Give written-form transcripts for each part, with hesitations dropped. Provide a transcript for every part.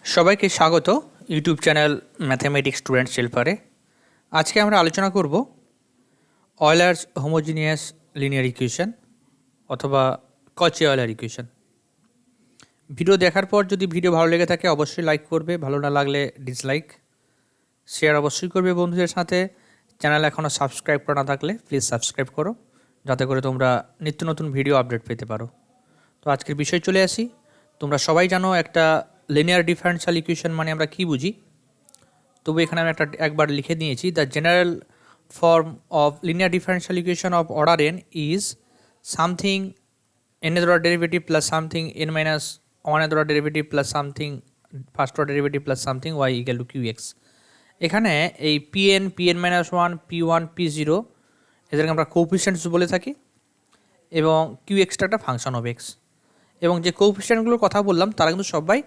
সবাইকে স্বাগত YouTube channel mathematics student শেল্পারে। আজকে আমরা আলোচনা করব অয়লার্স হোমোজিনিয়াস লিনিয়ার ইকুয়েশন অথবা কচি অয়লার ইকুয়েশন। ভিডিও দেখার পর যদি ভিডিও ভালো লেগে থাকে অবশ্যই লাইক করবে, ভালো না লাগলে ডিসলাইক, শেয়ার অবশ্যই করবে বন্ধুদের সাথে। চ্যানেল এখনও সাবস্ক্রাইব করা না থাকলে প্লিজ সাবস্ক্রাইব করো, যাতে করে তোমরা নিত্য নতুন ভিডিও আপডেট পেতে পারো। তো আজকের বিষয় চলে আসি। তোমরা সবাই জানো একটা লিনিয়ার ডিফারেনশিয়াল ইকুয়েশন মানে আমরা কী বুঝি, তবু এখানে আমি একবার লিখে নিয়েছি। The general form of linear differential equation of order n is something n এর order derivative plus something n minus one এর order derivative plus something first order derivative plus something y equal to q x. এখানে এই PN minus one P1 P0 এদেরকে আমরা কোএফিসিয়েন্টস বলে থাকি, এবং Q extra একটা ফাংশন অফ এক্স, এবং যে কোএফিসিয়েন্টগুলোর কথা বললাম তারা কিন্তু সবাই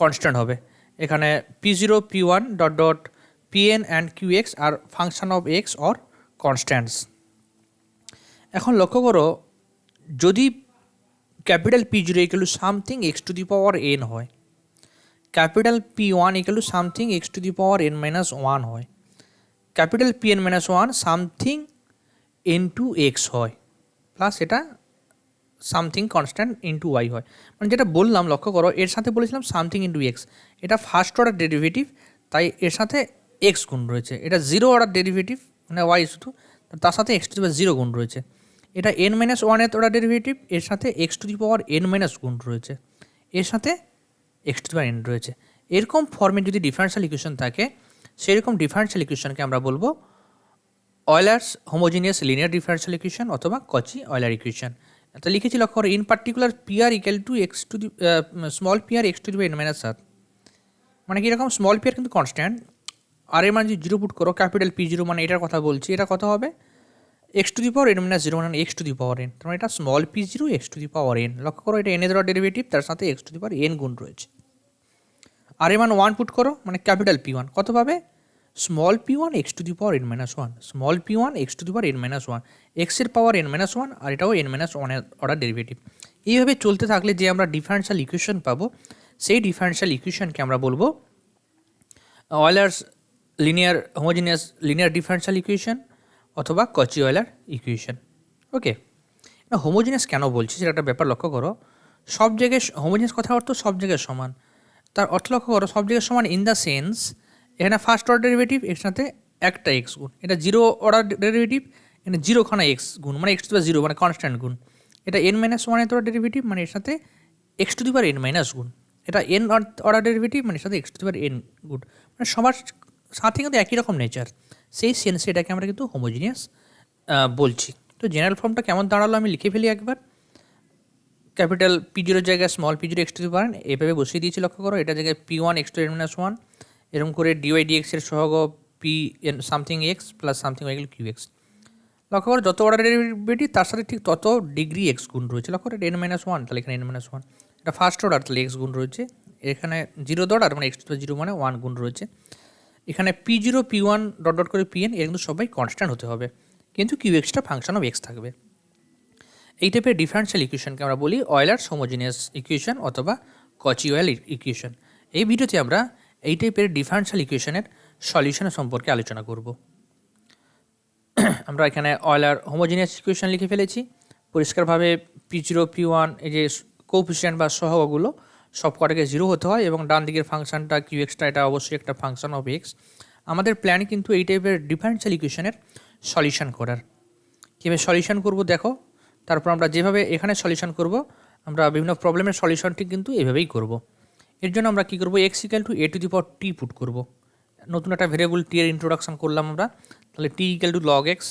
কনস্ট্যান্ট হবে। এখানে P0 P1 dot dot Pn and QX আর function of x or constants. এখন লক্ষ্য করো, যদি capital P0 equal to something x to the power n হয়, capital P1 equal to something x to the power n minus one হয়, capital Pn minus one something n to x হয়, plus এটা something constant into y হয়। মানে যেটা বললাম লক্ষ্য করো, এর সাথে বলেছিলাম সামথিং ইন্টু এক্স, এটা ফার্স্ট অর্ডার ডেরিভেটিভ, তাই এর সাথে এক্স গুণ রয়েছে। এটা জিরো অর্ডার ডেরিভেটিভ মানে ওয়াই শুধু, তার সাথে x to the power zero গুণ রয়েছে। এটা এন মাইনাস ওয়ানের অর্ডার ডেরিভেটিভ, এর সাথে x to the power n minus গুণ রয়েছে, এর সাথে x to the power N রয়েছে। এরকম ফর্মে যদি ডিফারেনশিয়াল ইকুয়েশন থাকে, সেরকম ডিফারেনশিয়াল ইকুয়েশনকে আমরা বলবো Euler's homogeneous linear differential equation অথবা কচি অয়লার ইকুয়েশন। তো লিখেছি লক্ষ্য করো, in particular p r equal to x to the small p r x to the n minus r. মানে কীরকম, স্মল পিআর কিন্তু কনস্ট্যান্ট, আর এর মানে যদি জিরো পুট করো, ক্যাপিটাল P0 মানে এটার কথা বলছি, এটা কত হবে x to the power n minus zero মানে x to the power n, তার মানে এটা small P0 x to the power n. লক্ষ্য করো, এটা এন এর ডেরিভেটিভ, তার সাথে x to the power n গুণ রয়েছে। আর এর মান ওয়ান পুট করো, মানে ক্যাপিটাল P1 কত পাবে small P1 x to the power n minus one, small P1 x to the power n minus one, এক্সের পাওয়ার এন মাইনাস ওয়ান, আর এটাও এন মাইনাস ওয়ানের অর্ডার ডেরিভেটিভ। এইভাবে চলতে থাকলে যে আমরা ডিফারেনশিয়াল ইকুয়েশন পাবো, সেই ডিফারেনশিয়াল ইকুয়েশনকে আমরা বলবো Euler's linear homogeneous linear differential equation অথবা কচি অয়লার ইকুয়েশন। ওকে, হোমোজিনিয়াস কেন বলছি সেটা একটা ব্যাপার লক্ষ্য করো। সব জায়গায় হোমোজিনিয়াস কথার অর্থ সব জায়গায় সমান, তার অর্থ লক্ষ্য করো সব জায়গায় সমান ইন দ্য সেন্স এখানে ফার্স্ট অর্ডার ডেরিভেটিভ এর সাথে একটা এক্স গুণ, এটা জিরো অর্ডার ডেরিভেটিভ, এখানে জিরোখানা এক্স গুণ মানে এক্স টু দি জিরো মানে কনস্ট্যান্ট গুণ, এটা এন মাইনাস ওয়ানের অর্ডার ডেরিভেটিভ মানে এর সাথে x to the power n minus গুণ, এটা এন অর্ডার ডেরিভেটিভ মানে এর সাথে x to the power n গুণ, মানে সবার সাথে কিন্তু একই রকম নেচার। সেই সেন্সে এটাকে আমরা কিন্তু হোমোজিনিয়াস বলছি। তো জেনারেল ফর্মটা কেমন দাঁড়ালো আমি লিখে ফেলি একবার। ক্যাপিটাল P0 জায়গায় small P0 x to the power এভাবে বসিয়ে দিয়েছি লক্ষ্য করো, এটা জায়গায় P1 x to n minus one, এরকম করে ডিওয়াই ডিএক্স এর সহগ p n something x plus something y q x. লক্ষ্য করো যত অর্ডার ডেরিভেটিভ তার সাথে ঠিক তত ডিগ্রি এক্স গুণ রয়েছে। লক্ষ্য করো এন মাইনাস ওয়ান, তাহলে এখানে এন মাইনাস ওয়ান, এটা ফার্স্ট অর্ডার, তাহলে এক্স গুণ রয়েছে, এখানে জিরো অর্ডার মানে এক্স টু জিরো মানে ওয়ান গুণ রয়েছে, এখানে P0 P1 ডট ডট করে Pn এর কিন্তু সবাই কনস্ট্যান্ট হতে হবে, কিন্তু কিউ এক্সটা ফাংশন অফ এক্স থাকবে। এই টাইপের ডিফারেনশিয়াল ইকুয়েশনকে আমরা বলি অয়লার্স হোমোজিনিয়াস ইকুয়েশন অথবা কচি অয়েল ইকুয়েশন। এই ভিডিওতে আমরা এই টাইপের ডিফারেনশিয়াল ইকুয়েশনের সলিউশন সম্পর্কে আলোচনা করব। আমরা এখানে অয়লার হোমোজিনিয়াস ইকুয়েশন লিখে ফেলেছি পরিষ্কারভাবে। P0 P1 এই যে কোএফিসিয়েন্ট বা সহগগুলো সব কটাকে জিরো হতে হয়, এবং ডান দিকের ফাংশনটা কিউ এক্সটা এটা অবশ্যই একটা ফাংশন অফ এক্স। আমাদের প্ল্যান কিন্তু এই টাইপের ডিফারেনশিয়াল ইকুয়েশনের সলিউশন করার। কীভাবে সলিউশন করব দেখো, তারপর আমরা যেভাবে এখানে সলিউশন করব, আমরা বিভিন্ন প্রবলেমের সলিউশনটি কিন্তু এভাবেই করব। এর জন্য আমরা কী করব, x equal two A two the power t put করব। নতুন একটা ভেরিয়েবল টি এর ইন্ট্রোডাকশন করলাম আমরা, তাহলে t equal to log x,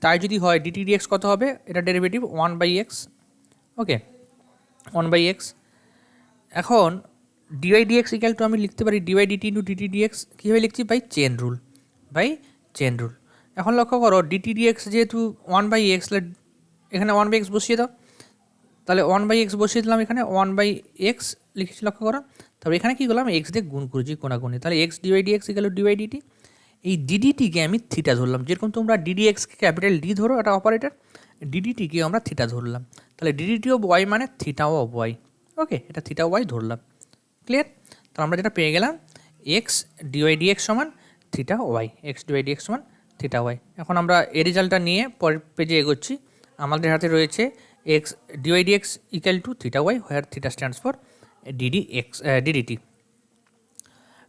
তাই যদি হয় ডিটি ডিএক্স কত হবে, এটা derivative one by x. Okay, one by x. এখন ডিওয়াই ডিএক্স ইকুয়াল টু আমি লিখতে পারি dy dt into dt dx. কীভাবে লিখছি, by chain rule, by chain rule. এখন লক্ষ্য করো ডিটি ডিএক্স যেহেতু ওয়ান বাই এক্স, এখানে ওয়ান বাই এক্স বসিয়ে দাও, তাহলে ওয়ান বাই এক্স বসিয়ে দিলাম, এখানে ওয়ান বাই এক্স লিখেছি লক্ষ্য করো। তারপর এখানে কী করলাম, এক্স দিয়ে গুণ করেছি কোনাগুনি, তাহলে x dy dx equal to dy dt. এই ডিডিটিকে আমি থিটা ধরলাম, যেরকম তোমরা ডিডিএক্সকে ক্যাপিটাল ডি ধরো, এটা অপারেটর, ডিডিটিকে আমরা থিটা ধরলাম, তাহলে ডিডিটি অফ ওয়াই মানে থিটা অফ ওয়াই। ওকে, এটা থিটা ওয়াই ধরলাম, ক্লিয়ার। তো আমরা যেটা পেয়ে গেলাম এক্স ডিওয়াই ডিএক্স সমান theta y, x dy dx সমান থিটা ওয়াই। এখন আমরা এই রেজাল্টটা নিয়ে পরের পেজে এগোচ্ছি। আমাদের হাতে রয়েছে x dy dx equal to theta y, where theta stands for ddt.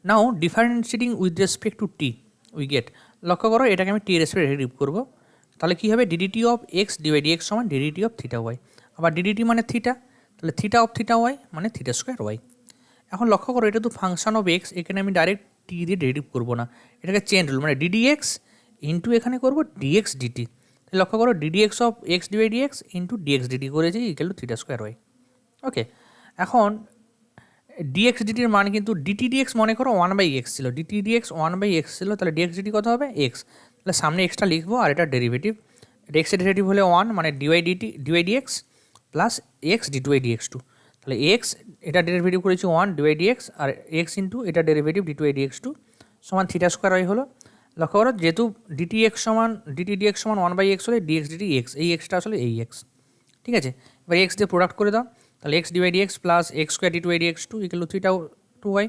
Now differentiating with respect to t we get, লক্ষ্য করো এটাকে আমি টি রেসপেক্ট ডেরিভ করবো, তাহলে কী হবে ddt of x dy dx সমান ডিডিটি অফ থিটা ওয়াই। আবার ডিডিটি মানে থিটা, তাহলে থিটা অফ থিটা ওয়াই মানে থিটা স্কোয়ার ওয়াই। এখন লক্ষ্য করো এটা তো ফাংশন অফ এক্স, এখানে আমি ডাইরেক্ট টি দিয়ে ডেরিভ করবো না, এটাকে চেঞ্জ রুল মানে ডিডি এক্স ইন্টু এখানে করবো ডিএক্স ডিটি। লক্ষ্য করো d d x of x dy d x into d x d t করেছি equal to theta square y. Okay, এখন ডিএক্স ডিটির মান কিন্তু ডিটি ডিএক্স মনে করো 1/x ছিল, ডিটি ডিএক্স 1/x ছিল, তাহলে ডিএক্স ডিটি কত হবে এক্স, তাহলে সামনে এক্সটা লিখবো আর এটা ডেরিভেটিভ, এটা এক্সের ডেরিভেটিভ হলে 1 মানে d y dx plus x d two y d x two, তাহলে এক্স এটা ডেরিভেটিভ করেছি 1 ডিওয়াই ডিএক্স আর এক্স ইন্টু এটা ডেরিভেটিভ ডিটুয়াই ডিএক্স টু সমান থিটা স্কোয়ার ওয়াই হলো। লক্ষ্য করো যেহেতু ডিটি ডিএক্স সমান 1/x হলে ডিএক্স ডিটি এক্স, এই এক্সটা আসলে এই এক্স, ঠিক আছে। এবার এক্স দিয়ে প্রোডাক্ট করে দাও, তাহলে x dy dx plus x square d two y d x two equal to theta two y.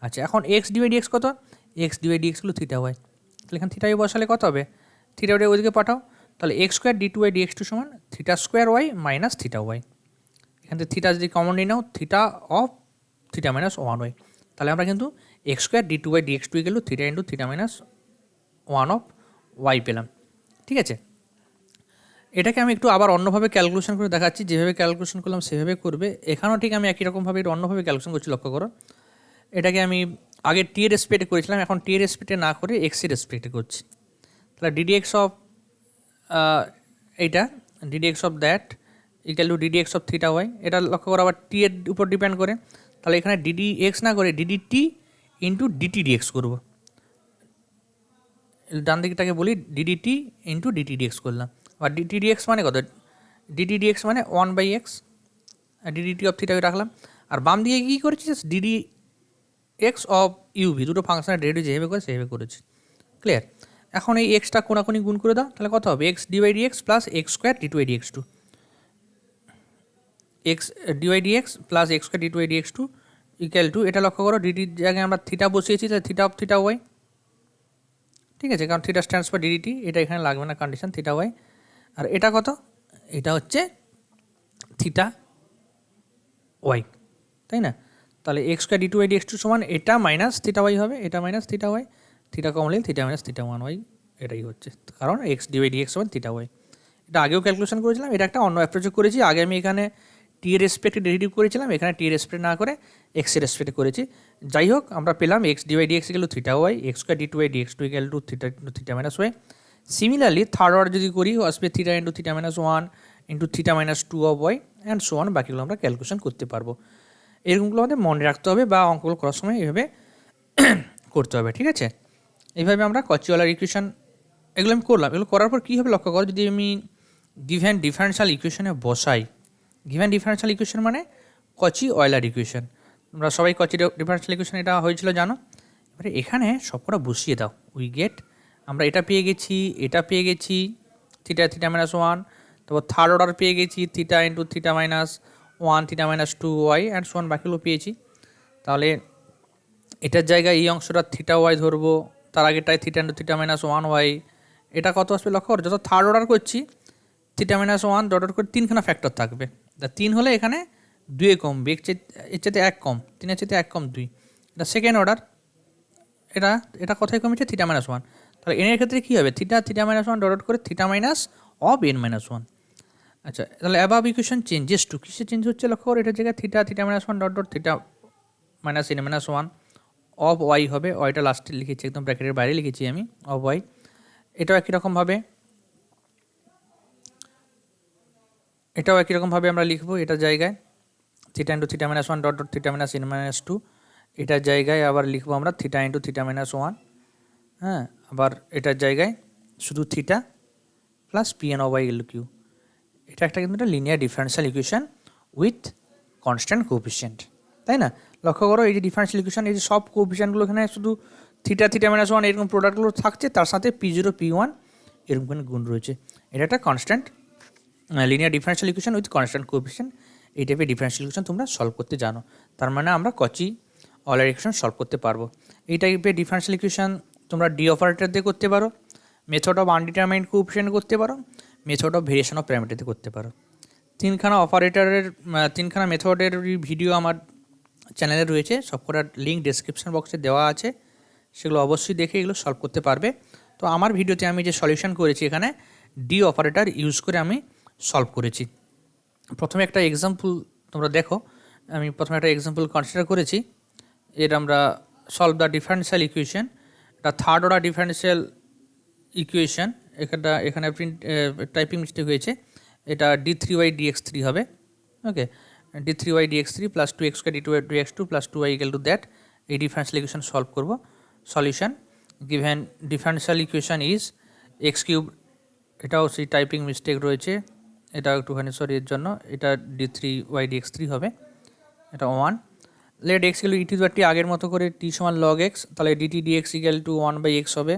আচ্ছা, এখন এক্স ডিওয়াই ডিএক্স কত, এক্স ডিওয়াই ডিএক্স হলো থিটা ওয়াই, তাহলে এখানে থিটা ওয়াই বসালে কত হবে, থিটা ওয়াই ওইদিকে পাঠাও, তাহলে x square d two y dx two সমান theta square y minus theta y. এখান থেকে থিটা যদি কমন নিয়ে নাও theta of theta minus 1 y, তাহলে আমরা কিন্তু x square d two y dx two equal to theta into theta minus 1 of y পেলাম, ঠিক আছে। এটাকে আমি একটু আবার অন্যভাবে ক্যালকুলেশন করে দেখাচ্ছি, যেভাবে ক্যালকুলেশন করলাম সেভাবে করবে, এখানেও ঠিক আমি একই রকমভাবে একটু অন্যভাবে ক্যালকুলেশন করছি। লক্ষ্য করো এটাকে আমি আগে টি এর রেসপেক্টে করেছিলাম, এখন টি এর রেসপেক্টে না করে এক্স এর রেসপেক্টে করছি, তাহলে ডিডি এক্স অফ এইটা dd x of that equal to dd x of theta y. এটা লক্ষ্য করো আবার টি এর উপর ডিপেন্ড করে, তাহলে এখানে ডিডি এক্স না করে ডিডি টি ইন্টু ডিটি ডিএক্স করবো, ডান দিকটাকে বলি ডিডি টি ইন্টু ডিটি ডিএক্স করলাম। আর ডিটি ডিএক্স মানে কত, ডিটি ডিএক্স মানে 1/x R DDT of theta রাখলাম, আর বাম দিকে কী করেছি ডিডি এক্স অফ ইউভি, দুটো ফাংশনের ডেরিভেটিভ যেভাবে করে সেভাবে করেছি, ক্লিয়ার। এখন এই এক্সটা কোনাকুনি গুণ করে দাও, তাহলে কত হবে x dy dx plus x square d two y d x two, x dy dx plus x square d two y d x two equal to, এটা লক্ষ্য করো ডিডির জায়গায় আমরা থিটা বসিয়েছি, তাহলে থিটা অফ থিটা ওয়াই, ঠিক আছে, কারণ থিটা স্ট্যান্ডস ফর ডিডিটি, এটা এখানে লাগবে না কন্ডিশন থিটা ওয়াই। আর এটা কত, এটা হচ্ছে থিটা ওয়াই, তাই না, তাহলে x square d two y d x two সমান এটা মাইনাস থিটা ওয়াই হবে, এটা মাইনাস থিটা ওয়াই, থিটা কমলে থিটা মাইনাস থিটা 1 ওয়াই, এটাই হচ্ছে কারণ x d y d x সমান থিটা ওয়াই। এটা আগেও ক্যালকুলেশন করেছিলাম, এটা একটা অন্য অ্যাপ্রোচে করেছি, আগে আমি এখানে টি এর রেসপেক্টে ডেরিভেটিভ করেছিলাম, এখানে টি এর রেসপেক্ট না করে এক্স এর রেসপেক্টে করেছি। যাই হোক আমরা পেলাম x d y d x equal to theta y, x square d two y d x two equal to theta minus y. Similarly third order যদি করি আসবে theta into theta minus 1 into theta minus 2 of y and so on, বাকিগুলো আমরা calculation করতে পারবো। এরকমগুলো আমাদের মনে রাখতে হবে বা অঙ্কগুলো করার সময় এইভাবে করতে হবে, ঠিক আছে। এইভাবে আমরা কচি-অয়লার ইকুয়েশন এগুলো আমি করলাম, এগুলো করার পর কী হবে লক্ষ্য করো, যদি আমি গিভেন ডিফারেনশিয়াল ইকুয়েশনে বসাই, গিভেন ডিফারেনশিয়াল ইকুয়েশন মানে কচি-অয়লার ইকুয়েশন, তোমরা সবাই কচি ডিফারেনশিয়াল ইকুয়েশন এটা হয়েছিল জানো। এবারে এখানে সবকটা বসিয়ে দাও, উই গেট আমরা এটা পেয়ে গেছি, এটা পেয়ে গেছি থিটা থিটা মাইনাস 1, তারপর থার্ড অর্ডার পেয়ে গেছি theta into theta minus 1 theta minus 2 y and so on, বাকিগুলো পেয়েছি। তাহলে এটার জায়গায় এই অংশটা থিটা ওয়াই ধরবো, তার আগেটায় theta into theta minus 1 y, এটা কত আসবে লক্ষ্য করো, যত থার্ড অর্ডার করছি থিটা মাইনাস 1 ডট ডট করে 3খানা ফ্যাক্টর থাকবে, তা 3 হলে এখানে 2 কমবে, এর চাইতে 1 কম, 3-এর চাইতে 1 কম 2, এটা সেকেন্ড অর্ডার, এটা এটা কোথায় কমেছে থিটা মাইনাস 1, তাহলে এনের ক্ষেত্রে কী হবে theta theta minus 1 dot dot করে theta minus of n minus 1। আচ্ছা, তাহলে অ্যাবাভ ইকুয়েশন চেঞ্জেস টু, কিসে চেঞ্জ হচ্ছে লক্ষ্য করো, এটার জায়গায় theta theta minus 1 dot dot theta minus n minus 1 of y হবে, ওয়াইটা লাস্টে লিখেছি একদম ব্র্যাকেটের বাইরে লিখেছি আমি অফ ওয়াই। এটাও একই রকমভাবে আমরা লিখবো, এটার জায়গায় theta into theta minus 1 dot dot theta minus n minus 2, এটার জায়গায় আবার লিখবো আমরা থিটা ইন্টু থিটা মাইনাস 1, হ্যাঁ, আবার এটার জায়গায় শুধু theta plus p n of y l q. এটা একটা কিন্তু একটা linear differential equation with constant coefficient, তাই না। লক্ষ্য করো এই যে ডিফারেনশিয়াল ইকুয়েশন, এই যে সব কোএফিসিয়েন্টগুলো এখানে শুধু থিটা থিটা মাইনাস 1 এরকম প্রোডাক্টগুলো থাকছে, তার সাথে P0 P1 এরকম কোনো গুণ রয়েছে। এটা একটা constant linear differential equation with constant coefficient, এই টাইপের ডিফারেনশিয়াল ইকুয়েশন তোমরা সলভ করতে জানো, তার মানে আমরা কচি অয়লার ইকুয়েশন সলভ করতে পারবো। এই টাইপের ডিফারেন্সিয়াল ইকুয়েশন তোমরা ডি অপারেটর দিয়ে করতে পারো, মেথড অফ আনডিটারমাইন্ড কোএফিসিয়েন্ট করতে পারো, method of variation of parameter দিয়ে করতে পারো। তিনখানা মেথডের ভিডিও আমার চ্যানেলে রয়েছে, সবকটার লিঙ্ক ডেসক্রিপশন বক্সে দেওয়া আছে, সেগুলো অবশ্যই দেখে এগুলো সলভ করতে পারবে। তো আমার ভিডিওতে আমি যে সলিউশন করেছি এখানে ডি অপারেটর ইউজ করে আমি সলভ করেছি। প্রথমে একটা এক্সাম্পল তোমরা দেখো, আমি প্রথমে একটা এক্সাম্পল কনসিডার করেছি। এর আমরা সলভ দ্য ডিফারেন্সিয়াল ইকুয়েশন, এটা থার্ড অর্ডার ডিফারেন্সিয়াল ইকুয়েশন। এখানে প্রিন্ট টাইপিং মিস্টেক হয়েছে, এটা d3y dx3 হবে। ওকে, d3y dx3 plus 2x square d2x2 plus 2y equal to that. এই ডিফারেন্সিয়াল ইকুয়েশন সলভ করব। Solution given differential equation is x cube, এটাও সেই typing mistake রয়েছে, এটা একটুখানি সরি এর জন্য, এটা d3y dx3 হবে, এটা 1। লেট এক্স ইকুয়াল টু টি আগের মতো করে t সমান log x, তাহলে dt dx equal to 1/x হবে।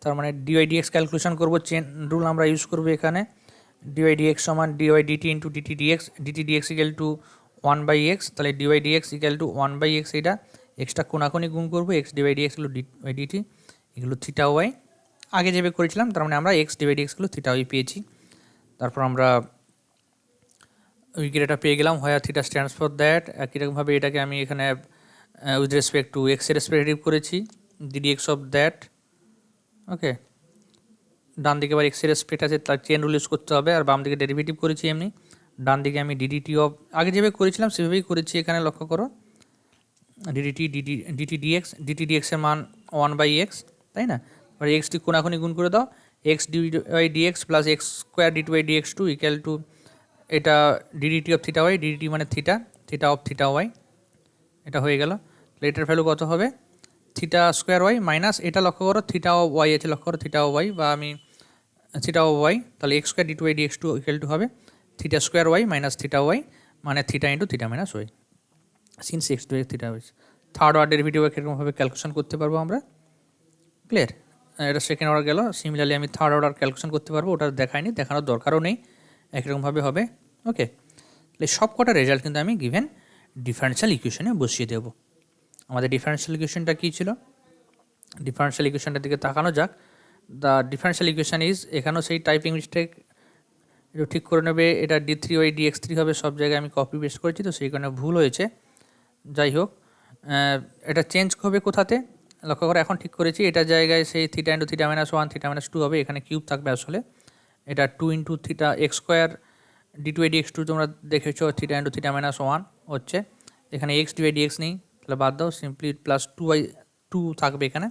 তার মানে dy dx ক্যালকুলেশন করব, চেন রুল আমরা ইউজ করব এখানে। dy dx সমান dy dt into dt dx equal to 1/x, তাহলে dy dx equal to 1/x, এটা এক্সটা কোনাকুনি গুণ করবো, x dy dx হলো dy dt এগুলো থিটা ওয়াই আগে যেভাবে করেছিলাম, তার মানে আমরা x dy dx গুলো থিটা ওয়াই পেয়েছি। তারপর আমরা এটা পেয়ে গেলাম, হোয়ার থিটা স্ট্যান্ডস ফর দ্যাট। একই রকমভাবে এটাকে আমি এখানে উইথ রেসপেক্ট টু এক্স এর রেসপেক্টিভ করেছি, ddx অফ দ্যাট। ওকে, ডান দিকে আবার এক্স এর রেসপেক্ট আছে, তার চেন রুল ইউজ করতে হবে। আর বাম দিকে ডেরিভেটিভ করেছি এমনি, ডান দিকে আমি ডিডিটি অফ আগে যেভাবে করেছিলাম সেভাবেই করেছি, এখানে লক্ষ্য করো ডিটি ডিএক্স এর মান 1/x, তাই না? আর এক্সটি কোনাকুনি গুণ করে দাও, x d x plus x square d2y dx2 equal to এটা d d t of theta y, d d t মানে থিটা অফ থিটা ওয়াই, এটা হয়ে গেল। এটার ভ্যালু কত হবে? থিটা স্কোয়ার ওয়াই মাইনাস, এটা লক্ষ্য করো থিটা অফ ওয়াই আছে, লক্ষ্য করো থিটা অফ ওয়াই, বা আমি থিটা অফ ওয়াই, তাহলে x square d2y dx2 equal to হবে theta square y minus theta y, মানে theta into theta minus y, since x to theta y. Third order derivative কীরকমভাবে calculation করতে পারবো আমরা, clear? এটা সেকেন্ড অর্ডার গেল। Similarly আমি থার্ড অর্ডার ক্যালকুলেশন করতে পারবো, ওটা দেখায়নি, দেখানোর দরকারও নেই, একরকমভাবে হবে। ওকে, তাহলে সব কটা রেজাল্ট কিন্তু আমি গিভেন ডিফারেন্সিয়াল ইকুয়েশনে বসিয়ে দেব। আমাদের ডিফারেন্সিয়াল ইকুয়েশনটা কী ছিল? ডিফারেন্সিয়াল ইকুয়েশনটার দিকে তাকানো যাক। দ্য ডিফারেন্সিয়াল ইকুয়েশন ইজ, এখানেও সেই টাইপিং মিস্টেক একটু ঠিক করে নেবে, এটা d3y dx3 হবে, সব জায়গায় আমি কপি পেস্ট করেছি তো সেই কারণে ভুল হয়েছে। যাই হোক, এটা চেঞ্জ হবে কোথাতে লক্ষ্য করে, এখন ঠিক করেছি, এটা জায়গায় সেই theta into theta minus 1 theta minus 2 হবে, এখানে কিউব থাকবে আসলে, এটা 2 into theta x square d2y dx2 তোমরা দেখেছো, থিটা ইন্টু থিটা মাইনাস 1 হচ্ছে, এখানে x dy dx নেই, তাহলে বাদ দাও, সিম্পলি প্লাস 2 থাকবে এখানে।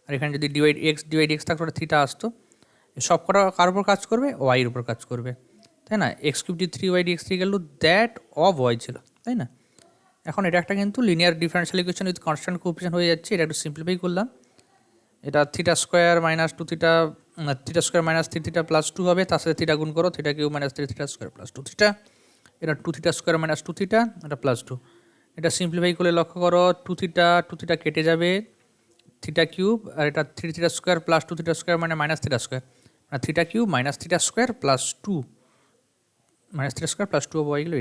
আর এখানে যদি x dy dx থাকতো ওটা থিটা আসতো, সব কটা কার উপর কাজ করবে? ওয়াইয়ের উপর কাজ করবে, তাই না? এক্স কিউব d3y dx3 গেল দ্যাট অফ ওয়াই ছিল, তাই না? এখন এটা একটা কিন্তু linear differential equation with constant coefficient হয়ে যাচ্ছে, এটা একটু সিম্পলিফাই করলাম। এটা theta square minus 2 theta, theta square minus 3 theta plus 2 হবে, তার সাথে থিটা গুণ করো, theta cube minus 3 theta square plus 2 theta, এটা 2 থিটা স্কোয়ার মাইনাস 2 থিটা, এটা প্লাস 2। এটা সিম্পলিফাই করলে লক্ষ্য করো 2 থিটা কেটে যাবে, থিটা কিউব, আর এটা 3 theta square plus 2 theta square মানে মাইনাস থিটা স্কোয়ার, মানে theta cube minus theta square plus 2 minus theta square plus 2 হয়ে গেলো।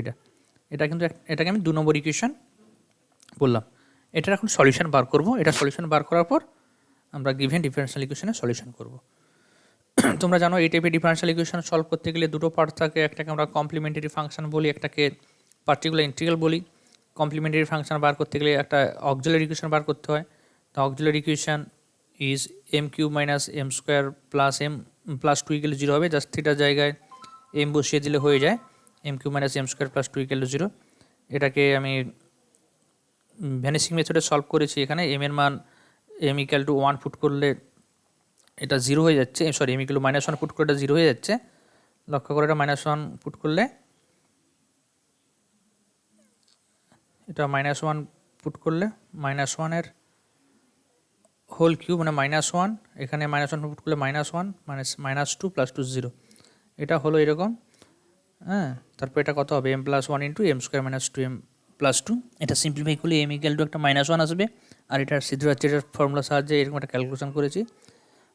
এটা কিন্তু এটাকে আমি 2 নম্বর ইকুয়েশন বললাম। এটার এখন সলিউশন বার করব, এটা সলিউশন বার করার পর আমরা গিভেন ডিফারেন্সিয়াল ইকুয়েশনের সলিউশন করব। তোমরা জানো এই টাইপের ডিফারেন্সিয়াল ইকুয়েশন সলভ করতে গেলে দুটো পার্ট থাকে, একটাকে আমরা কমপ্লিমেন্টারি ফাংশন বলি, একটাকে পার্টিকুলার ইন্টিগ্রাল বলি। কমপ্লিমেন্টারি ফাংশন বার করতে গেলে একটা অক্সিলারি ইকুয়েশন বার করতে হয়। তো auxiliary equation is m cube minus m square plus m plus 2 equal 0 হবে, জাস্ট থিটার জায়গায় এম বসিয়ে দিলে হয়ে যায়, m cube minus m square plus 2 equal 0। এটাকে আমি ভ্যানিশিং মেথডে সলভ করেছি, এখানে এম এর মান এম ইকুয়াল টু 1 পুট করলে এটা 0 হয়ে যাচ্ছে, sorry m equal to -1 put করলে এটা 0 হয়ে যাচ্ছে, লক্ষ্য করে এটা -1 পুট করলে এটা -1 পুট করলে -1 এর হোল কিউব মানে -1, এখানে -1 পুট করলে -1 মানে -2 প্লাস 2 0, এটা হলো এরকম। হ্যাঁ, তারপর এটা কত হবে? m+1 into m square minus 2m plus 2, এটা সিম্পলিফাই করলে এম ইকুয়াল টু একটা -1 আসবে, আর এটার সিদ্ধার্থের ফর্মুলার সাহায্যে এরকম একটা ক্যালকুলেশন করেছি,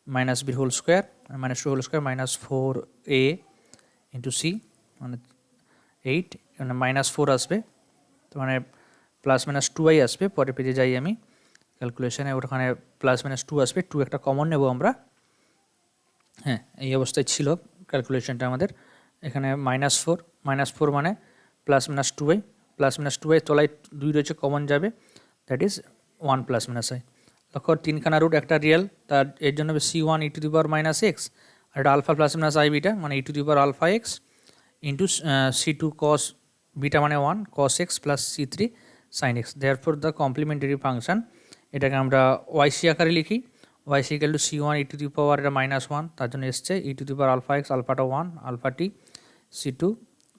-b whole square -2 whole square -4a into c মানে 8 মানে -4 আসবে, তো মানে প্লাস মাইনাস টু আই আসবে, পরে পেজে যাই আমি ক্যালকুলেশনে, ওখানে প্লাস মাইনাস টু আসবে, টু একটা কমন নেব আমরা। হ্যাঁ, এই অবস্থায় ছিল ক্যালকুলেশনটা আমাদের। এখানে -4 মানে plus minus two i, plus minus two i তলায় 2 রয়েছে, কমন যাবে, that is 1 plus minus i. লক্ষ্য, তিনখানা রুট, একটা রিয়েল, তার এর জন্য হবে C1 e to the power minus x, আর এটা alpha plus minus i beta মানে e to the power alpha x into C2 cos beta মানে 1 cos x plus C3 sin x। Therefore the complementary function, এটাকে আমরা y c আকারে লিখি, y c equal to C1 e to the power এটা -1, তার জন্য এসছে e to the power alpha x, আলফাটা 1, alpha t, C2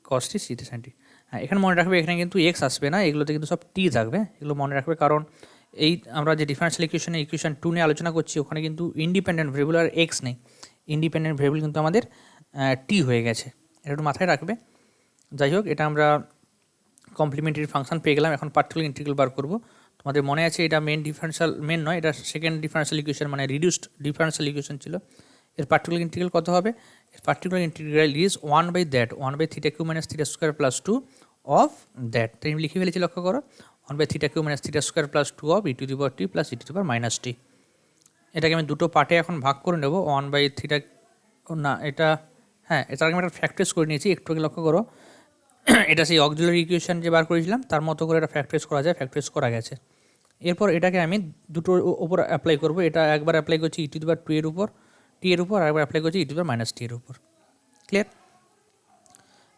cos t, C3 sin t। হ্যাঁ, এখানে মনে রাখবে এখানে কিন্তু এক্স আসবে না, এগুলোতে কিন্তু সব টি থাকবে, এগুলো মনে রাখবে, কারণ এই আমরা যে ডিফারেন্সিয়াল ইকুয়েশন 2 নিয়ে আলোচনা করছি, ওখানে কিন্তু ইন্ডিপেন্ডেন্ট ভেরিয়েবল আর এক্স নেই, ইন্ডিপেন্ডেন্ট ভেরিয়েবল কিন্তু আমাদের টি হয়ে গেছে, এটা একটু মাথায় রাখবে। যাই হোক, এটা আমরা কমপ্লিমেন্টারি ফাংশন পেয়ে গেলাম, এখন পার্টিকুলার ইন্টিগ্রাল বার করব। তোমাদের মনে আছে এটা মেন নয়, এটা সেকেন্ড ডিফারেন্সিয়াল ইকুয়েশন মানে রিডিউসড ডিফারেন্সিয়াল ইকুয়েশন ছিল। এর পার্টিকুলার ইন্টিগ্রাল কত হবে? এর particular integral is 1/θ³ - θ² plus 2 of that. তাই আমি লিখে ফেলেছি, লক্ষ্য করো, 1/θ³ - θ² plus 2 of e to the power t plus e to the power minus t. এটাকে আমি দুটো পার্টে এখন ভাগ করে নেব, 1/θ, না এটা, হ্যাঁ, এটাকে আমি একটা ফ্যাক্টরাইজ করে নিয়েছি, একটু আগে লক্ষ্য করো, এটা সেই অক্সিলারি ইকুয়েশন যে বার করেছিলাম তার মতো করে এটা ফ্যাক্টরাইজ করা যায়, ফ্যাক্টরাইজ করা গেছে। এরপর এটাকে আমি দুটোর উপর অ্যাপ্লাই করব, এটা একবার অ্যাপ্লাই করছি e টু দি পাওয়ার 2 এর উপর, টি এর উপর, আর একবার অ্যাপ্লাই করছি e to the power minus t এর উপর। ক্লিয়ার?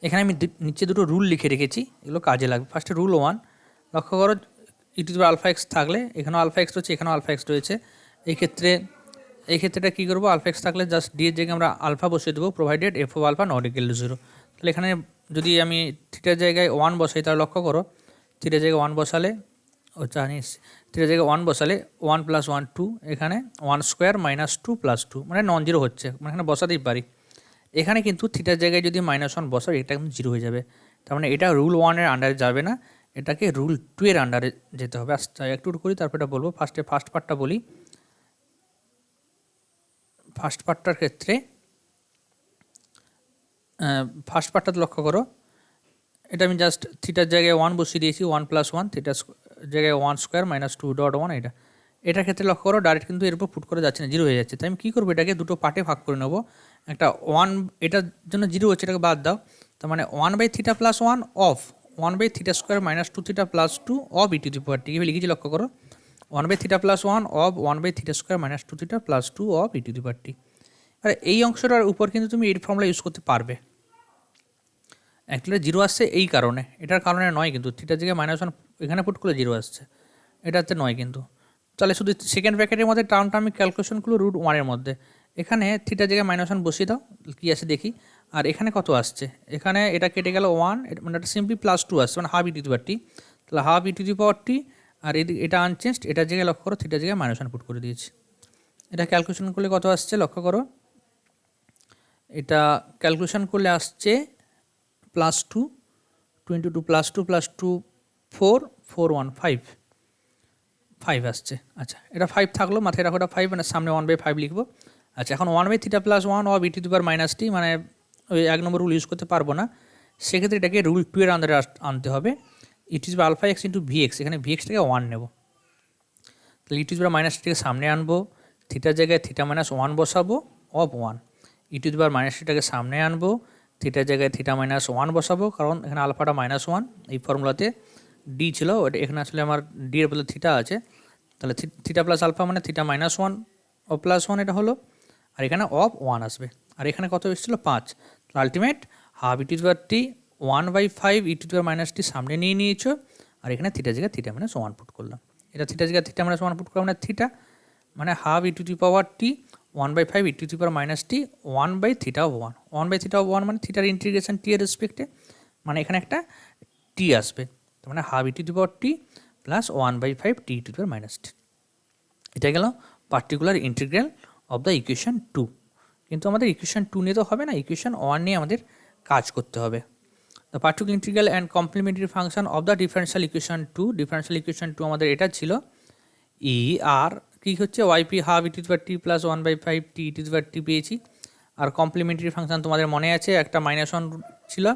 এখানে আমি নিচে দুটো রুল লিখে রেখেছি, এগুলো কাজে লাগবে। ফার্স্টে রুল 1, লক্ষ্য করো, e to the power alpha x থাকলে এখানেও আলফা এক্স রয়েছে, এখানেও আলফা এক্স রয়েছে, এই ক্ষেত্রেটা কী করবো, আলফা এক্স থাকলে জাস্ট ডি এর জায়গায় আমরা আলফা বসিয়ে দেবো, provided f of alpha not equal to 0। তাহলে এখানে যদি আমি থিটার জায়গায় 1 বসাই, তাহলে লক্ষ্য করো, থিটার জায়গায় 1 বসালে, জানিস থিটার জায়গায় 1 বসালে 1 + 1 2, এখানে 1² - 2 + 2 মানে নন জিরো হচ্ছে, মানে এখানে বসাতেই পারি। এখানে কিন্তু থিটার জায়গায় যদি -1 বসাও, এটা কিন্তু 0 হয়ে যাবে, তার মানে এটা রুল 1 এর আন্ডারে যাবে না, এটাকে রুল 2 এর আন্ডারে যেতে হবে। আচ্ছা, একটু করি, তারপর এটা বলবো। ফার্স্ট পার্টটা বলি। ফার্স্ট পার্টটার ক্ষেত্রে ফার্স্ট পার্টটাতে লক্ষ্য করো, এটা আমি জাস্ট থিটার জায়গায় 1 বসিয়ে দিয়েছি, 1 + 1, থিটার জায়গায় 1² - 2.1, এটার ক্ষেত্রে লক্ষ্য করো ডাইরেক্ট কিন্তু এর উপর পুট করে যাচ্ছে না, 0 হয়ে যাচ্ছে। তাই আমি কী করবো, এটাকে দুটো পার্টে ভাগ করে নেবো, একটা 1, এটার জন্য 0 হচ্ছে, এটাকে বাদ দাও, তার মানে 1/θ + 1 of 1/θ² - 2θ + 2 of e to the power t, এভাবে লিখেছি, লক্ষ্য করো, 1/θ + 1 of 1/θ² - 2θ + 2 of e to the power t. আর এই অংশটার উপর কিন্তু তুমি এই ফর্মুলা ইউজ করতে পারবে। অ্যাকচুয়ালি 0 আসছে এই কারণে, এটার কারণে নয়, কিন্তু থিটার জায়গায় -1 এখানে পুট করলে 0 আসছে, এটাতে নয় কিন্তু। তাহলে শুধু সেকেন্ড ব্র্যাকেটের মধ্যে টার্মটা আমি ক্যালকুলেশন করলো √1 এর মধ্যে, এখানে থিটার জায়গায় -1 বসিয়ে দাও, কী আসে দেখি। আর এখানে কত আসছে, এখানে এটা কেটে গেল 1, মানে এটা সিম্পলি +2 আসছে, মানে half e to the power টি, তাহলে half e to the power t, আর এটা আনচেঞ্জড, এটার জায়গায় লক্ষ্য করো, থিটার জায়গায় -1 পুট করে দিয়েছি। এটা ক্যালকুলেশন করলে কত আসছে, লক্ষ্য করো, এটা ক্যালকুলেশন করলে আসছে +2, 22 +2 + 2 4 4 1 5 আসছে। আচ্ছা, এটা 5 থাকলো, মাথায় রাখো, এটা 5, মানে সামনে 1/5 লিখবো। আচ্ছা, এখন 1/θ + 1 of e to the power minus t, মানে ওই 1 নম্বর রুল ইউজ করতে পারবো না, সেক্ষেত্রে এটাকে রুল 2 এর আন্ডারে আনতে হবে। e to the power alpha x into v x, এখানে ভিএক্সটাকে 1 নেব, তাহলে e to the power minus টিকে সামনে আনবো, থিটার জায়গায় θ - 1 বসাবো of 1, e to the power minus টিটাকে সামনে আনবো, থিটার জায়গায় θ - 1 বসাবো, কারণ এখানে আলফাটা -1, এই ফর্মুলাতে ডি ছিল, ওটা এখানে আসলে আমার ডি এর বদলে থিটা আছে, তাহলে থিটা প্লাস আলফা মানে θ - 1 ও +1 এটা হলো, আর এখানে অফ 1 আসবে, আর এখানে কত এসেছিলো 5, তো ultimate half e to the power t 1/5 e to the power minus t সামনে নিয়ে নিয়েছো, আর এখানে থিটার জায়গায় θ - 1 পুট করলাম, এটা থিটার জায়গায় θ - 1 পুট করলাম, মানে থিটা মানে half e to the power t 1/5 e to the power minus t 1/θ1, 1/θ1 মানে থিটার ইন্টিগ্রেশন টি এর রেসপেক্টে, মানে এখানে একটা টি আসবে, তার মানে half e to the power t plus 1/5 t to the power minus t. এটা গেল particular integral of the equation 2। কিন্তু আমাদের ইকুয়েশন 2 নিয়ে তো হবে না, ইকুয়েশন 1 নিয়ে আমাদের কাজ করতে হবে। The particular integral and complementary function of the differential equation 2, differential equation 2 আমাদের এটা ছিল, ই আর কী হচ্ছে y p half e to the power t plus 1/5 t to the power t পেয়েছি, আর কমপ্লিমেন্টারি ফাংশন তোমাদের মনে আছে একটা -1 ছিল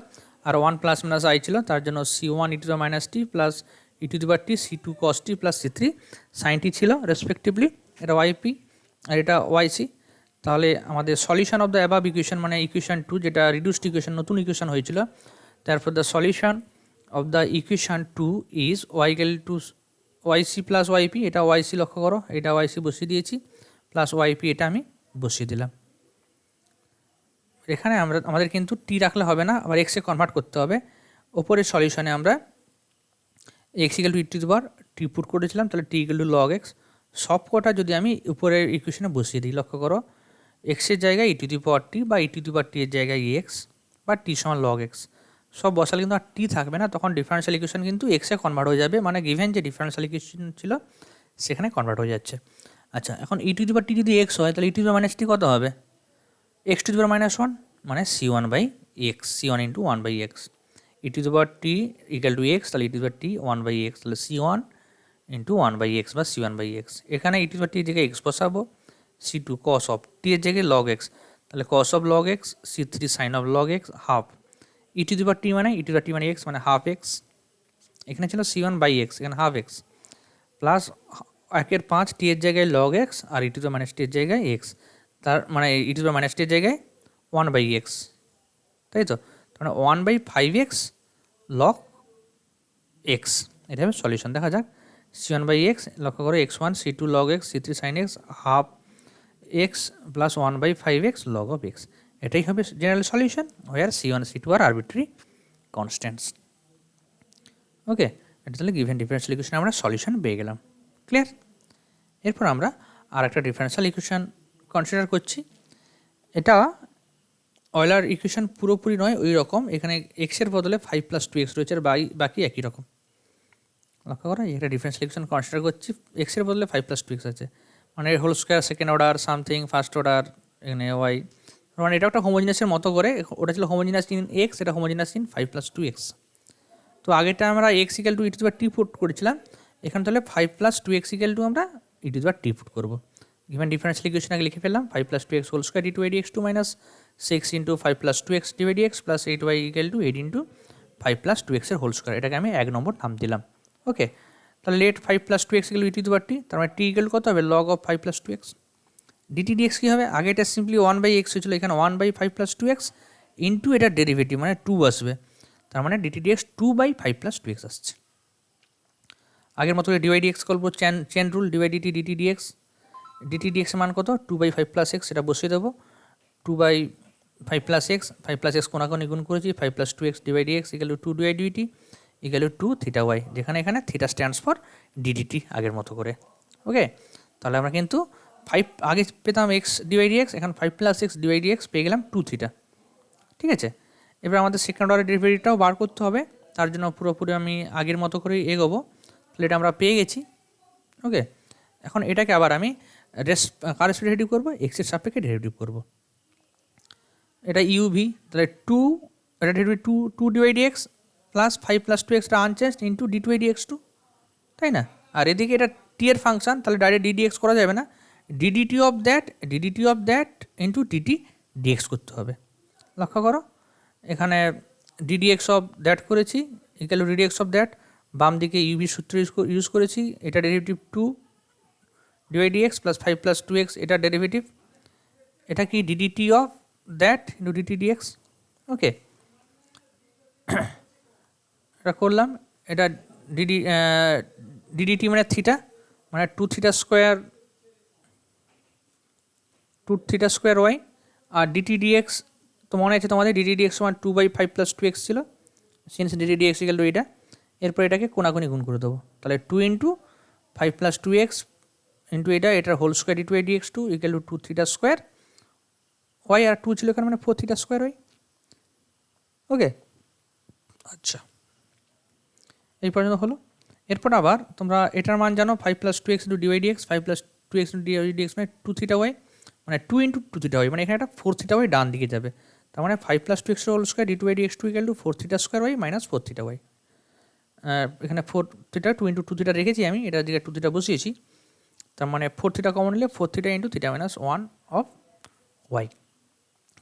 আর 1 ± i ছিল, তার জন্য C1 e to the minus t plus e to the power t c two cos t plus c three sine t ছিল রেসপেক্টিভলি, এটা ওয়াইপি আর এটা ওয়াইসি। তাহলে আমাদের solution of the above equation মানে ইকুয়েশন টু, যেটা reduced equation নতুন equation হয়েছিল, তারপর the solution of the equation two is y equal to y c plus y p, এটা ওয়াইসি লক্ষ্য করো, এটা ওয়াইসি বসিয়ে দিয়েছি, প্লাস ওয়াইপি এটা আমি বসিয়ে দিলাম। এখানে আমাদের কিন্তু টি রাখলে হবে না, আবার এক্সে কনভার্ট করতে হবে। ওপরের সলিউশনে আমরা x equal to e to the power t put করেছিলাম, তাহলে t equal to log x সব কটা যদি আমি উপরের ইকুয়েশনে বসিয়ে দিই, লক্ষ্য করো এক্সের জায়গায় ই টু দি পাওয়ার টি বা ই টু দি পাওয়ার টি এর জায়গায় এক্স বা টি সমান লগ এক্স সব বসালে কিন্তু আর টি থাকবে না, তখন ডিফারেন্সিয়াল ইকুয়েশন কিন্তু এক্সে কনভার্ট হয়ে যাবে, মানে গিভেন যে ডিফারেন্সিয়াল ইকুয়েশন ছিল সেখানে কনভার্ট হয়ে যাচ্ছে। আচ্ছা, এখন ই টু দি পাওয়ার টি যদি এক্স হয় তাহলে e to the power minus t কত হবে? X to the power minus one মানে c one by x, c one into one by x. E to the power t equal to x, তাহলে e to the power t one by x, তাহলে c one into one by x বা c one by x. এখানে e to the power টি এর জায়গায় x বসাবো, c two cos of t এর জায়গায় log x, তাহলে cos of log x, c three sine of log x half. E to the power t মানে e to the power t মানে x মানে half x, এখানে ছিল c one by x, এখানে half x plus একের পাঁচ t এর জায়গায় লগ এক্স আর e to the minus t এর জায়গায় এক্স, তার মানে e to the minus t এর জায়গায় ওয়ান বাই এক্স, তাই তো? মানে one by five x log x, এটা হবে সলিউশন। দেখা যাক সি ওয়ান বাই এক্স লক্ষ্য করে x one, c two log x, c three sine x half x plus one by five x log of x, এটাই হবে general solution where c one c two are arbitrary constants. Okay, এটা তাহলে given differential equation আমরা solution পেয়ে গেলাম। Clear? এরপর আমরা আর একটা ডিফারেন্সিয়াল ইকুয়েশন কনসিডার করছি। এটা অয়লার ইকুয়েশন পুরোপুরি নয় ওই রকম, এখানে এক্সের বদলে ফাইভ প্লাস টু এক্স রয়েছে আর বাকি একই রকম। লক্ষ্য করা একটা ডিফারেন্সিয়াল ইকুয়েশন কনসিডার করছি, এক্সের বদলে ফাইভ প্লাস টু এক্স আছে, মানে whole square second order something first order, এখানে ওয়াই, মানে এটা একটা হোমোজিনাসের মতো করে, ওটা ছিল হোমোজিনাস ইন এক্স, এটা homogeneous in five plus two x. তো আগেটা আমরা x equal to e to the power t put করেছিলাম, এখানে তাহলে five plus two x equal to আমরা e to the power t put করবো। গিভেন ডিফারেন্সিয়াল ইকুয়েশন আগে লিখে ফেললাম, five plus two x whole square d two x two minus six into five plus two x divide x plus eight y equal to eight into five plus two এক্সের whole square, এটাকে আমি এক নম্বর নাম দিলাম। Okay, তাহলে let five plus two x equal to e to the power t, তার মানে টি ইকাল কত হবে? Log of five plus two x. Dt dx কী হবে? আগে এটা সিম্পলি ওয়ান বাই এক্স হয়েছিল, এখানে one by five plus two x into এটার ডেরিভেটিভ মানে টু আসবে, তার মানে dt dx two by five plus two x আসছে। আগের মতো ডিওয়াই ডিএক্স করবো, chain rule dy dt dt dx, dt ডিএক্সের মান কত? Two by five plus x, এটা বসিয়ে দেবো, two by five plus x কোনাকোনি গুণ করেছি, five plus two x dy dx equal to two dy dt equal to theta Y, যেখানে এখানে থিটা স্ট্যান্ডস ফর ডিডিটি আগের মতো করে। ওকে, তাহলে আমরা কিন্তু ফাইভ আগে পেতাম এক্স ডিওয়াই ডিএক্স, এখন five plus x dy dx পেয়ে গেলাম টু থিটা। ঠিক আছে, এবার আমাদের সেকেন্ড অর্ডার ডেরিভেটিভটাও বার করতে হবে, তার জন্য পুরোপুরি আমি আগের মতো করেই এগোবো। তাহলে এটা আমরা পেয়ে গেছি। ওকে, এখন এটাকে আবার আমি কার ডেরিভেটিভ করবো? এক্সের সাপেক্ষে ডেরিভেটিভ করবো। এটা ইউভি, তাহলে টু, এটা derivative two two dy dx plus five plus two এক্সটা unchanged into d two dx two, তাই না? আর এদিকে এটা টি এর ফাংশন, তাহলে ডাইরেক্ট ডিডিএক্স করা যাবে না, d dt of that into dt dx করতে হবে। লক্ষ্য করো এখানে ডিডিএক্স অফ দ্যাট করেছি equal to d dx of that, বাম দিকে ইউভি সূত্র ইউজ করেছি, এটা derivative two dy dx plus five plus two x, এটা ডেরিভেটিভ, এটা কি d dt of that into dt dx. Okay, এটা করলাম, এটা ডিডিটি মানে থিটা, মানে টু থিটা স্কোয়ার ওয়াই, আর ডিটি ডিএক্স তো মনে আছে তোমাদের, ডিটি ডিএক্স সমান two by five plus two x ছিল, since dt dx equal to এটা, এরপর এটাকে কোনাকুনি গুণ করে দেবো, তাহলে two into five plus two x into এটার whole square d two dx two equal to two theta square y, আর টু ছিল এখানে মানে four theta square y. Okay, আচ্ছা এই পর্যন্ত হলো। এরপর আবার তোমরা এটার মান জানো, five plus two x into dy dx, five plus two x into dy dx মানে টু থিটা ওয়াই, মানে two into two theta y, মানে এখানে একটা ফোর থিটা ওয়াই ডান দিকে যাবে, তার মানে five plus two x whole square d two y dx two equal to four theta square y minus four theta y. এখানে four theta two into two theta রেখেছি আমি, এটার দিকে টু থিটা বসিয়েছি, তার মানে ফোর থিটা কমন নিলে four theta into theta minus one of y,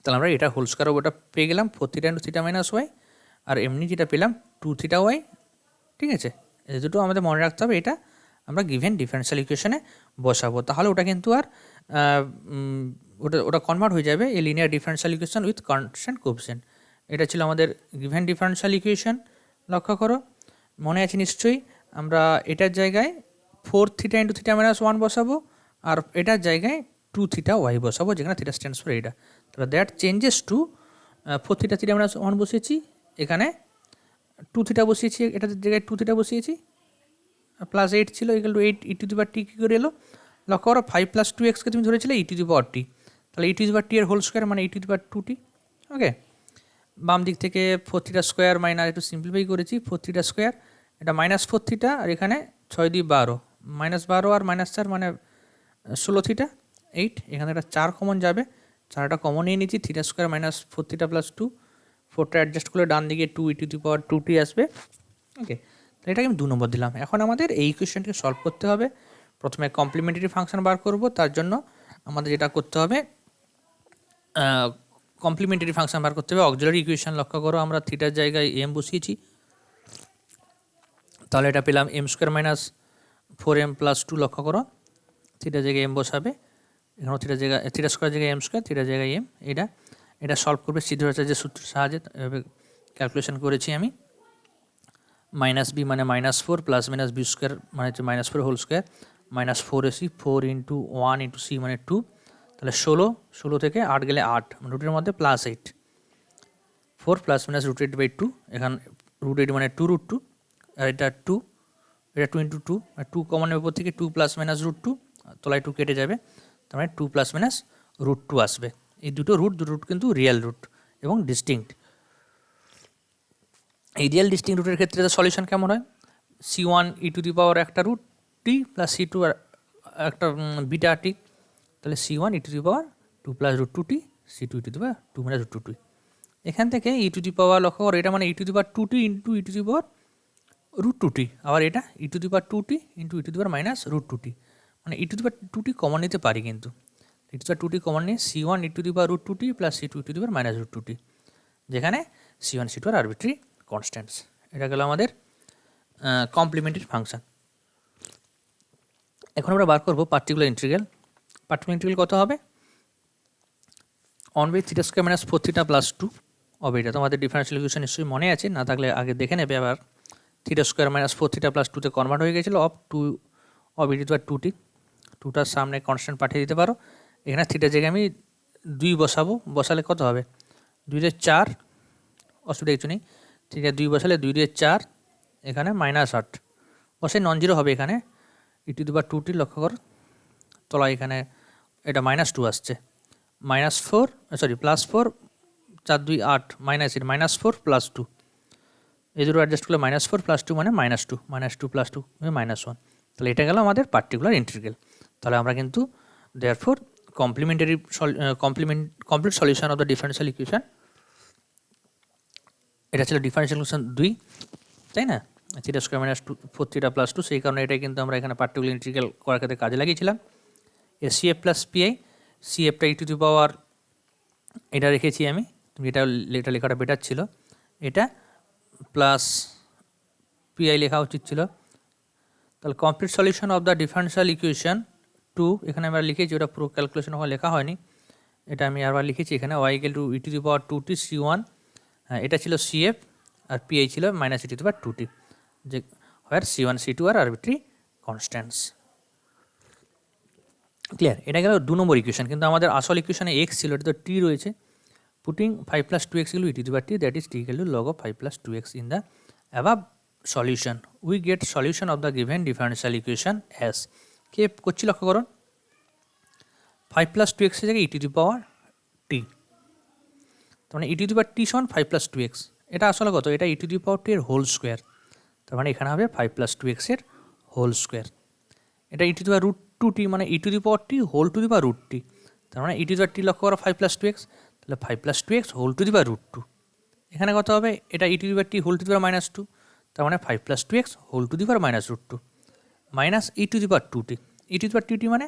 তাহলে আমরা এটা হোল স্কোয়ার ওটা পেয়ে গেলাম four theta into theta minus y, আর এমনি যেটা পেলাম টু থিটা ওয়াই। ঠিক আছে, এই দুটো আমাদের মনে রাখতে হবে, এটা আমরা গিভেন ডিফারেনশিয়াল ইকুয়েশনে বসাবো, তাহলে ওটা কিন্তু আর ওটা কনভার্ট হয়ে যাবে এই linear differential equation with constant coefficient. এটা ছিল আমাদের গিভেন ডিফারেনশিয়াল ইকুয়েশন। লক্ষ্য করো, মনে আছে নিশ্চয়ই, আমরা এটার জায়গায় 4 থিটা ইন্টু থিটা মাইনাস 1 বসাবো, আর এটার জায়গায় 2 থিটা ওয়াই বসাবো, যেখানে থিটা স্ট্যান্ডস ফর এইটা। তাহলে that changes to 4 theta theta minus 1 বসিয়েছি, এখানে 2 থিটা বসিয়েছি, এটার জায়গায় 2 থিটা বসিয়েছি, প্লাস 8 ছিল equal to 8 e to the power t কী করে এলো? লক্ষ্য করো 5 প্লাস 2x-কে তুমি ধরেছিলে ই টু দি পাওয়ার টি, তাহলে ই টু দি পাওয়ার টি এর হোল স্কোয়ার মানে e to the power 2t। ওকে, বাম দিক থেকে 4 থিটা স্কোয়ার মাইনাস, একটু সিম্পলিফাই করেছি, 4 থিটা স্কোয়ার, এটা মাইনাস 4 থিটা, আর এখানে 6 দিয়ে 12, মাইনাস 12 আর মাইনাস 4 মানে 16 থিটা 8, এখানে একটা 4 কমন যাবে, 4টা কমন নিয়ে নিচ্ছি, theta square minus 4 theta plus 2, 4টা অ্যাডজাস্ট করলে ডান দিকে 2 ই টু দি পাওয়ার 2t আসবে। ওকে, তাহলে এটাকে আমি 2 নম্বর দিলাম। এখন আমাদের এই ইকুয়েশনটিকে সলভ করতে হবে। প্রথমে কমপ্লিমেন্টারি ফাংশন বার করব, তার জন্য আমাদের যেটা করতে হবে, কমপ্লিমেন্টারি ফাংশন বার করতে হবে অক্সিলারি ইকুয়েশন। লক্ষ্য করো, আমরা থিটার জায়গায় এম বসিয়েছি, তাহলে এটা পেলাম M square minus 4m plus 2। লক্ষ্য করো, থিটার জায়গায় এম বসাবে, এখানেও থিটার জায়গায়, থিটা স্কোয়ার জায়গায় এম স্কোয়ার, থিটার জায়গায় এম, এটা সলভ করবে সিদ্ধার্থের সূত্রের সাহায্যে। এভাবে ক্যালকুলেশন করেছি আমি, মাইনাস বি মানে minus 4 plus minus b square মানে হচ্ছে minus 4 whole square, minus 4ac 4 into 1 into c মানে 2, তাহলে 16 থেকে 8 গেলে 8, মানে রুটের মধ্যে plus 8, 4 plus minus root 8 by 2, এখানে রুট 8 মানে 2 রুট 2, আর এটা 2, এটা 2 ইন্টু 2, 2 কমনের উপর থেকে 2 প্লাস মাইনাস রুট 2, তলায় 2 কেটে যাবে, তার মানে 2 প্লাস মাইনাস রুট 2 আসবে। এই দুটো রুট কিন্তু রিয়েল রুট এবং ডিস্টিংক্ট। এই রিয়েল ডিস্টিংক্ট রুটের ক্ষেত্রে সলিউশন কেমন হয়? c1 ই টু দি পাওয়ার একটা রুট টি প্লাস c2 একটা বিটা টি, তাহলে c1 e to the power 2 plus root 2t, c2 e to the power 2 minus root 2t। এখান থেকে ই টু দি পাওয়ার, লক্ষ্য করো, এটা মানে e to the power 2t into e to the power root 2t, আবার এটা e to the power 2t into e to the power minus root 2t, মানে e to the power 2t common নিতে পারি, কিন্তু ই to the power 2t common নিয়ে c1 e to the power root 2t plus c2 e to the power minus root 2t, যেখানে c1 c2 আর arbitrary constants. এটা গেল আমাদের complimentary function. এখন আমরা বার করবো পার্টিকুলার ইন্টিগ্রাল। পার্টিকুলার ইন্টিগ্রাল কত হবে? 1 by theta square minus 4 theta plus 2 হবে। এটা তোমাদের ডিফারেন্সিয়াল ইকুয়েশন নিশ্চয়ই মনে আছে, না থাকলে আগে দেখে নেবে। আবার theta square minus 4 theta plus 2-তে কনভার্ট হয়ে গেছিলো of 2 of e to the power 2t, 2টার সামনে কনস্ট্যান্ট পাঠিয়ে দিতে পারো। এখানে থিটার জায়গায় আমি 2 বসাবো, বসালে কত হবে? 2 দিয়ে 4, অসুবিধা কিছু নেই, ঠিক আছে, 2 বসালে 2 দিয়ে 4, এখানে মাইনাস 8 বসে নন জিরো হবে, এখানে e to the power 2t। লক্ষ্য কর, তলায় এখানে এটা মাইনাস 2 আসছে, minus 4 sorry plus 4, 4 2 8 minus 8, minus 4 plus 2, এই দুটো অ্যাডজাস্ট করলে মাইনাস 4 প্লাস 2 মানে মাইনাস 2, মাইনাস 2 প্লাস 2 মাইনাস 1। তাহলে এটা গেল আমাদের পার্টিকুলার ইন্টিগ্রাল। তাহলে আমরা কিন্তু therefore complete solution of the differential equation, এটা ছিল ডিফারেন্সিয়াল ইকুয়েশন 2, তাই না? Theta square minus 4 theta plus 2, সেই কারণে এটাই কিন্তু আমরা এখানে পার্টিকুলার ইন্টিগ্রাল করার ক্ষেত্রে কাজে লাগিয়েছিলাম। এ সিএফ প্লাস পিআই, সিএফটা ই টু দি পাওয়ার, এটা রেখেছি আমি, তুমি এটা লেখাটা বেটার ছিল, এটা প্লাস পিআই লেখা উচিত ছিল। তাহলে complete solution of the differential equation 2, এখানে আমরা লিখেছি, ওটা পুরো ক্যালকুলেশন ওখানে লেখা হয়নি, এটা আমি আবার লিখেছি এখানে, y equal to e to the power 2t c1, হ্যাঁ এটা ছিল সিএফ, আর পিআই ছিল minus e to the power 2t, যে হোয়ার c1 c2 আর আরবিট্রারি কনস্ট্যান্টস। ক্লিয়ার? এটা গেল 2 নম্বর ইকুয়েশন। কিন্তু আমাদের আসল ইকুয়েশনে এক্স ছিল, এটা তো টি রয়েছে, putting 5 plus 2x equal to e to the power t, that is t equal to log of 5 plus 2x in the above solution. We get solution of the given differential equation as কে করছি, লক্ষ্য করুন, 5 plus 2x এর জায়গায় e to the power t, তার মানে e to the power t সমান 5 plus 2x, এটা আসলে কত? এটা e to the power t এর হোল স্কোয়ার, তার মানে এখানে হবে 5 plus 2x এর হোল স্কোয়ার। এটা e to the power root 2t, মানে e to the power t হোল to the power root t, তার মানে e to the power t লক্ষ্য করো 5 plus 2x, তাহলে 5 plus 2x whole to the power root 2, এখানে কত হবে? এটা e to the power t whole to the power minus 2, তার মানে 5 plus 2x whole to the power minus root 2 minus e to the power 2t, e to the power 2t মানে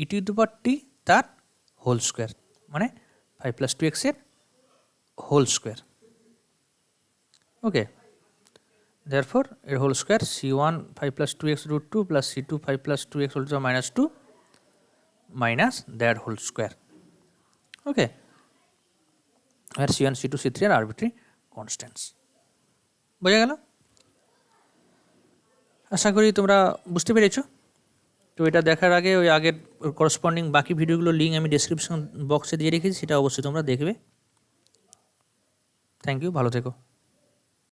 e to the power t তার whole square, মানে 5 plus 2x এর whole square. ওকে, therefore এর whole square c1 5 plus 2x root 2 plus c2 5 plus 2x whole to the minus 2 minus their whole square. Okay, where c1 c2 c3 are arbitrary constants. বোঝা গেল? আশা করি তোমরা বুঝতে পেরেছো। তো এটা দেখার আগে ওই আগের করসপন্ডিং বাকি ভিডিওগুলোর লিঙ্ক আমি ডেসক্রিপশন বক্সে দিয়ে রেখেছি, সেটা অবশ্যই তোমরা দেখবে। থ্যাংক ইউ, ভালো থেকো।